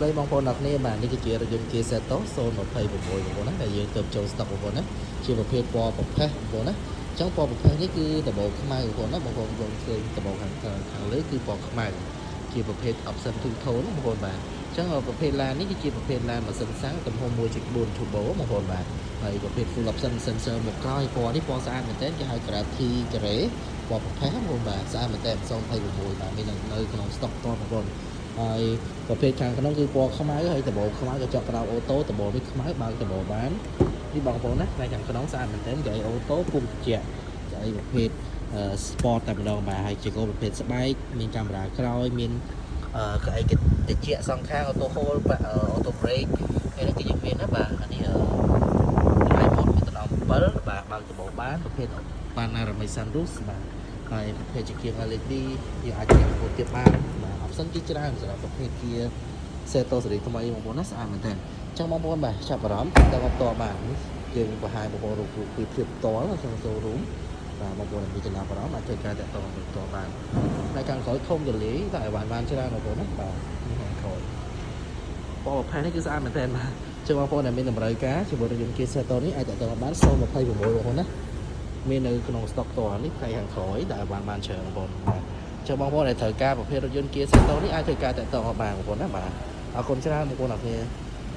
đây mong phone nạp này mà đi cái chuyện là dùng kia xe tốt xô một thầy một buổi một nát là dương tập châu stock một nát chỉ một phê po một phe một nát trong po một pheនេះគឺតបខម៉ៅរបស់ណាបងប្អូនឃើញតបខាងលើគឺពណ៌ខ្មៅជាប្រភេទ option two tone បងប្អូនបាទអញ្ចឹងប្រភេទឡាននេះគឺជាប្រភេទឡានម៉ាស៊ីនសាំងទំហំ 1.4 turbo បងប្អូនបាទហើយប្រភេទ full option sensor មកក្រោយពណ៌នេះពណ៌ស្អាតមែនទែនគេហៅ Gravity Gray ពណ៌ប្រផេះបងប្អូនបាទស្អាតមែនទែន026បាទមាននៅក្នុង stock តបងប្អូនហើយប្រភេទខាងក្នុងគឺពណ៌ខ្មៅហើយតបខ្មៅក៏ចកក្រៅអូតូតបនេះខ្មៅបើកតបបាននេះបងប្អូនណាផ្នែកខាងក្នុងស្អាតមែនទែនគេអូតូពុំត្រជាក់គេប្រភេទ sport តែម្ដងបាទហើយជាគោលប្រភេទស្បែកមានកាមេរ៉ាក្រោយមានក្អីគេត្រជាក់សងខាងអូតូ hold អូតូ brake ហើយនេះគឺយើងមានណាបាទអានេះremote មានតំណ7បាទបើកតបបានប្រភេទបាន Panoramic sunroof បាទហើយប្រភេទជាគៀង LED យើងអាចទាញពោះទៀតបានបាទ option គឺច្រើនសម្រាប់ប្រភេទជា Seto សេរីថ្មីបងប្អូនណាស្អាតមែនទែនអញ្ចឹងបងប្អូនបាទចាប់អារម្មណ៍ទៅមកតបានយើងបង្ហាញបងប្អូនរូបភាពផ្ទាល់ក្នុង showroom បាទបងប្អូនមានចំណាប់អារម្មណ៍អាចធ្វើការតាក់ទងទៅផ្ទាល់បាននៅខាងក្រោយធំទលាយតែឲ្យបានច្រើនបងប្អូនណាបាទនេះខាងក្រោយពណ៌ផែននេះគឺស្អាតមែនទែនបាទចឹងបងប្អូនដែលមានតម្រូវការជាមួយនឹងយន្ត Kia Seto នេះអាចតាក់ទងបាន026បងប្អូនណាមាននៅក្នុង stock ផ្ទាល់នេះផ្នែកខាងក្រោយដែលបានច្រើនបងប្អូនបាទចឹងបងប្អូនដែលត្រូវការប្រភេទរថយន្ត Kia Seto នេះអាចធ្វើការតាក់ទងបានបងប្អូនណាបាទអរគុណច្រើនបងប្អូនអរគុណ